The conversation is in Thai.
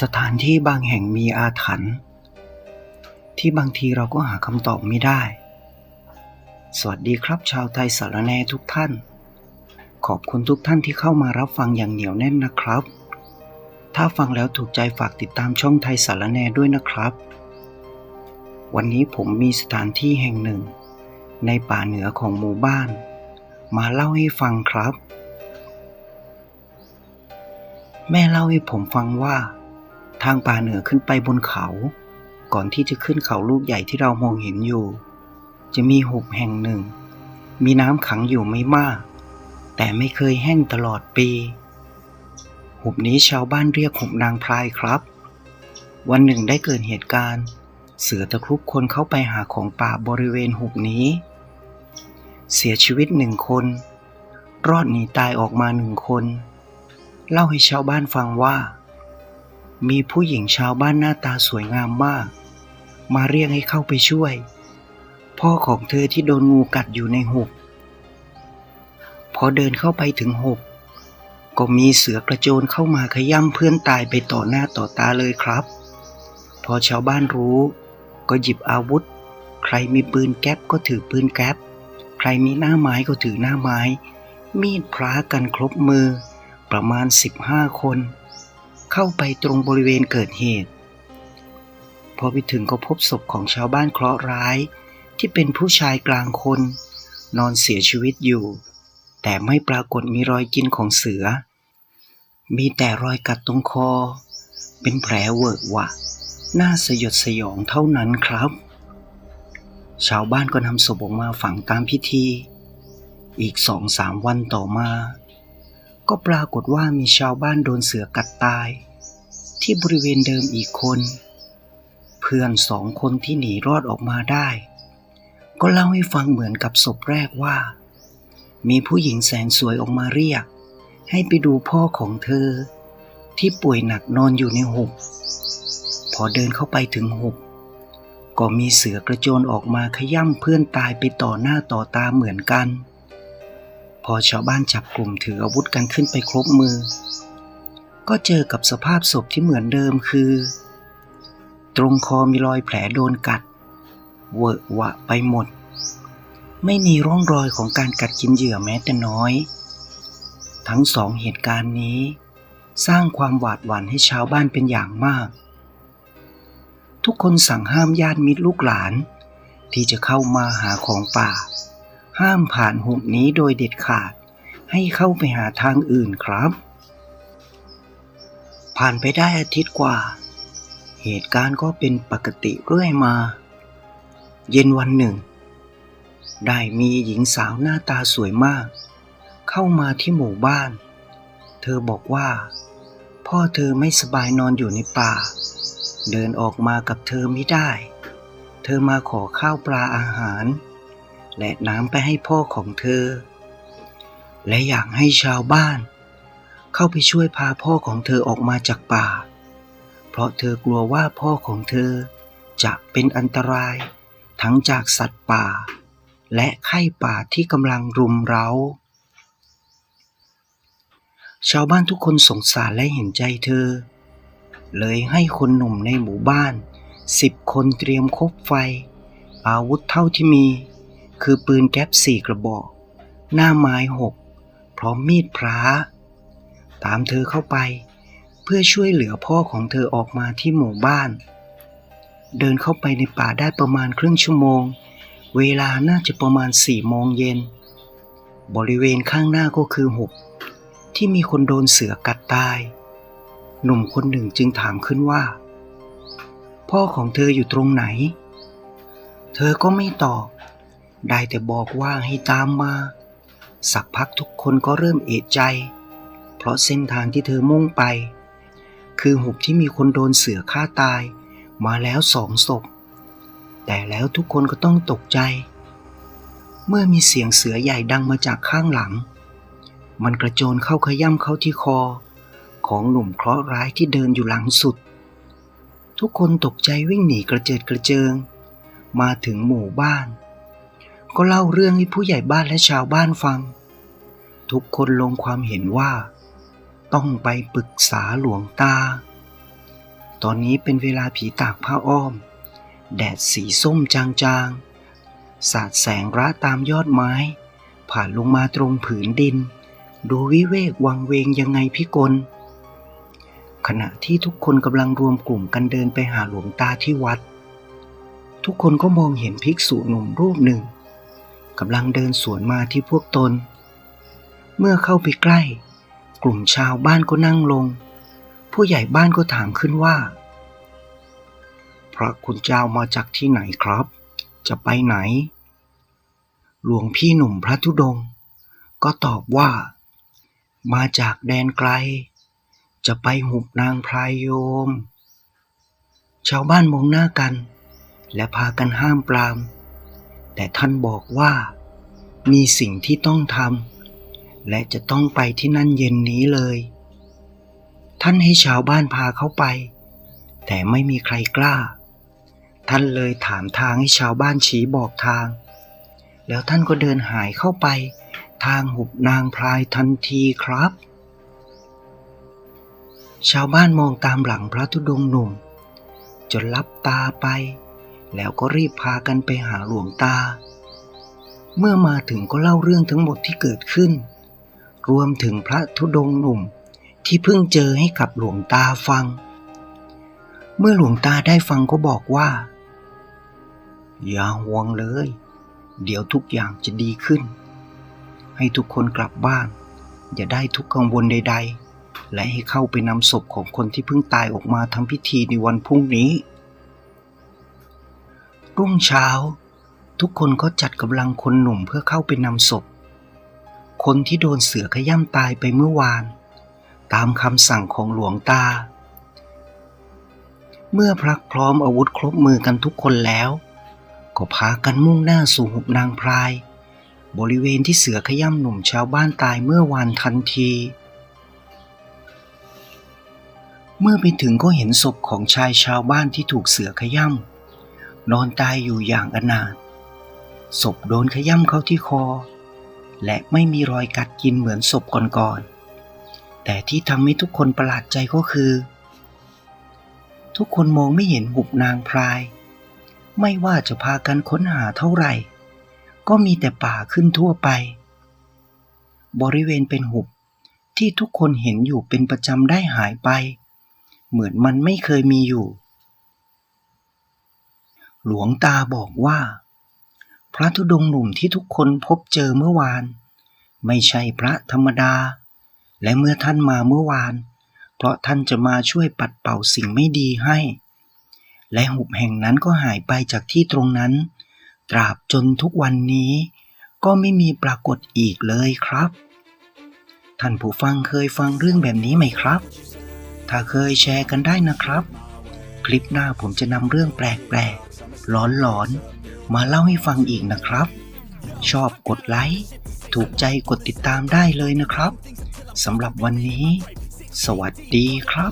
สถานที่บางแห่งมีอาถรรพ์ที่บางทีเราก็หาคำตอบไม่ได้สวัสดีครับชาวไทยสารแนทุกท่านขอบคุณทุกท่านที่เข้ามารับฟังอย่างเหนียวแน่นนะครับถ้าฟังแล้วถูกใจฝากติดตามช่องไทยสารแนด้วยนะครับวันนี้ผมมีสถานที่แห่งหนึ่งในป่าเหนือของหมู่บ้านมาเล่าให้ฟังครับแม่เล่าให้ผมฟังว่าทางป่าเหนือขึ้นไปบนเขาก่อนที่จะขึ้นเขาลูกใหญ่ที่เรามองเห็นอยู่จะมีหุบแห่งหนึ่งมีน้ำขังอยู่ไม่มากแต่ไม่เคยแห้งตลอดปีหุบนี้ชาวบ้านเรียกหุบนางพรายครับวันหนึ่งได้เกิดเหตุการณ์เสือตะครุบคนเข้าไปหาของป่าบริเวณหุบนี้เสียชีวิต1 คนรอดหนีตายออกมา1 คนเล่าให้ชาวบ้านฟังว่ามีผู้หญิงชาวบ้านหน้าตาสวยงามมากมาเรียกให้เข้าไปช่วยพ่อของเธอที่โดนงูกัดอยู่ในหุบพอเดินเข้าไปถึงหุบก็มีเสือกระโจนเข้ามาขย้ำเพื่อนตายไปต่อหน้าต่อตาเลยครับพอชาวบ้านรู้ก็หยิบอาวุธใครมีปืนแก๊ปก็ถือปืนแก๊ปใครมีหน้าไม้ก็ถือหน้าไม้มีดพระกันครบมือประมาณ15 คนเข้าไปตรงบริเวณเกิดเหตุพอไปถึงก็พบศพของชาวบ้านเคราะห์ร้ายที่เป็นผู้ชายกลางคนนอนเสียชีวิตอยู่แต่ไม่ปรากฏมีรอยกินของเสือมีแต่รอยกัดตรงคอเป็นแผลเวอะหวะน่าสยดสยองเท่านั้นครับชาวบ้านก็นำศพออกมาฝังตามพิธีอีก2-3 วันต่อมาก็ปรากฏว่ามีชาวบ้านโดนเสือกัดตายที่บริเวณเดิมอีกคนเพื่อน2 คนที่หนีรอดออกมาได้ก็เล่าให้ฟังเหมือนกับศพแรกว่ามีผู้หญิงแสนสวยออกมาเรียกให้ไปดูพ่อของเธอที่ป่วยหนักนอนอยู่ในหุบพอเดินเข้าไปถึงหุบก็มีเสือกระโจนออกมาขย้ำเพื่อนตายไปต่อหน้าต่อตาเหมือนกันพอชาวบ้านจับกลุ่มถืออาวุธกันขึ้นไปครบมือก็เจอกับสภาพศพที่เหมือนเดิมคือตรงคอมีรอยแผลโดนกัดเวอะหวะไปหมดไม่มีร่องรอยของการกัดกินเหยื่อแม้แต่น้อยทั้ง2 เหตุการณ์นี้สร้างความหวาดหวั่นให้ชาวบ้านเป็นอย่างมากทุกคนสั่งห้ามญาติมิตรลูกหลานที่จะเข้ามาหาของป่าห้ามผ่านหุบนี้โดยเด็ดขาดให้เข้าไปหาทางอื่นครับผ่านไปได้อาทิตย์กว่าเหตุการณ์ก็เป็นปกติเรื่อยมาเย็นวันหนึ่งได้มีหญิงสาวหน้าตาสวยมากเข้ามาที่หมู่บ้านเธอบอกว่าพ่อเธอไม่สบายนอนอยู่ในป่าเดินออกมากับเธอไม่ได้เธอมาขอข้าวปลาอาหารและน้ำไปให้พ่อของเธอและอยากให้ชาวบ้านเข้าไปช่วยพาพ่อของเธอออกมาจากป่าเพราะเธอกลัวว่าพ่อของเธอจะเป็นอันตรายทั้งจากสัตว์ป่าและไข้ป่าที่กำลังรุมเร้าชาวบ้านทุกคนสงสารและเห็นใจเธอเลยให้คนหนุ่มในหมู่บ้าน10 คนเตรียมคบไฟอาวุธเท่าที่มีคือปืนแก๊ป4 กระบอกหน้าไม้6พร้อมมีดพระตามเธอเข้าไปเพื่อช่วยเหลือพ่อของเธอออกมาที่หมู่บ้านเดินเข้าไปในป่าได้ประมาณครึ่งชั่วโมงเวลาน่าจะประมาณ4 โมงเย็นบริเวณข้างหน้าก็คือหุบที่มีคนโดนเสือกัดตายหนุ่มคนหนึ่งจึงถามขึ้นว่าพ่อของเธออยู่ตรงไหนเธอก็ไม่ตอบได้แต่บอกว่าให้ตามมาสักพักทุกคนก็เริ่มเอะใจเพราะเส้นทางที่เธอมุ่งไปคือหุบที่มีคนโดนเสือฆ่าตายมาแล้ว2 ศพแต่แล้วทุกคนก็ต้องตกใจเมื่อมีเสียงเสือใหญ่ดังมาจากข้างหลังมันกระโจนเข้าขย้ำเข้าที่คอของหนุ่มเคราะห์ร้ายที่เดินอยู่หลังสุดทุกคนตกใจวิ่งหนีกระเจิดกระเจิงมาถึงหมู่บ้านก็เล่าเรื่องให้ผู้ใหญ่บ้านและชาวบ้านฟังทุกคนลงความเห็นว่าต้องไปปรึกษาหลวงตา ตอนนี้เป็นเวลาผีตากผ้าอ้อมแดดสีส้มจางๆสาดแสงระตามยอดไม้ผ่านลงมาตรงผืนดินดูวิเวกวังเวงยังไงพี่กลขณะที่ทุกคนกำลังรวมกลุ่มกันเดินไปหาหลวงตาที่วัดทุกคนก็มองเห็นภิกษุหนุ่มรูปหนึ่งกำลังเดินสวนมาที่พวกตนเมื่อเข้าไปใกล้กลุ่มชาวบ้านก็นั่งลงผู้ใหญ่บ้านก็ถามขึ้นว่าพระคุณเจ้ามาจากที่ไหนครับจะไปไหนหลวงพี่หนุ่มพระธุดงค์ก็ตอบว่ามาจากแดนไกลจะไปหุบนางพรายโยมชาวบ้านมองหน้ากันและพากันห้ามปรามแต่ท่านบอกว่ามีสิ่งที่ต้องทำและจะต้องไปที่นั่นเย็นนี้เลยท่านให้ชาวบ้านพาเข้าไปแต่ไม่มีใครกล้าท่านเลยถามทางให้ชาวบ้านชี้บอกทางแล้วท่านก็เดินหายเข้าไปทางหุบนางพรายทันทีครับชาวบ้านมองตามหลังพระธุดงค์หนุ่มจนลับตาไปแล้วก็รีบพากันไปหาหลวงตาเมื่อมาถึงก็เล่าเรื่องทั้งหมดที่เกิดขึ้นรวมถึงพระธุดงค์หนุ่มที่เพิ่งเจอให้กับหลวงตาฟังเมื่อหลวงตาได้ฟังก็บอกว่าอย่าห่วงเลยเดี๋ยวทุกอย่างจะดีขึ้นให้ทุกคนกลับบ้านอย่าได้ทุกข์กังวลใดๆและให้เข้าไปนำศพของคนที่เพิ่งตายออกมาทำพิธีในวันพรุ่งนี้รุ่งเช้าทุกคนก็จัดกำลังคนหนุ่มเพื่อเข้าไปนำศพคนที่โดนเสือขย้ำตายไปเมื่อวานตามคำสั่งของหลวงตาเมื่อพรักพร้อมอาวุธครบมือกันทุกคนแล้วก็พากันมุ่งหน้าสู่หุบนางพรายบริเวณที่เสือขย้ำหนุ่มชาวบ้านตายเมื่อวานทันทีเมื่อไปถึงก็เห็นศพของชายชาวบ้านที่ถูกเสือขย้ำนอนตายอยู่อย่างอนาถศพโดนขย้ำเข้าที่คอและไม่มีรอยกัดกินเหมือนศพก่อนๆแต่ที่ทำให้ทุกคนประหลาดใจก็คือทุกคนมองไม่เห็นหุบนางพรายไม่ว่าจะพากันค้นหาเท่าไหร่ก็มีแต่ป่าขึ้นทั่วไปบริเวณเป็นหุบที่ทุกคนเห็นอยู่เป็นประจำได้หายไปเหมือนมันไม่เคยมีอยู่หลวงตาบอกว่าพระธุดงค์หนุ่มที่ทุกคนพบเจอเมื่อวานไม่ใช่พระธรรมดาและเมื่อท่านมาเมื่อวานเพราะท่านจะมาช่วยปัดเป่าสิ่งไม่ดีให้และหุบแห่งนั้นก็หายไปจากที่ตรงนั้นตราบจนทุกวันนี้ก็ไม่มีปรากฏอีกเลยครับท่านผู้ฟังเคยฟังเรื่องแบบนี้ไหมครับถ้าเคยแชร์กันได้นะครับคลิปหน้าผมจะนำเรื่องแปลกๆหลอนๆมาเล่าให้ฟังอีกนะครับชอบกดไลค์ถูกใจกดติดตามได้เลยนะครับสำหรับวันนี้สวัสดีครับ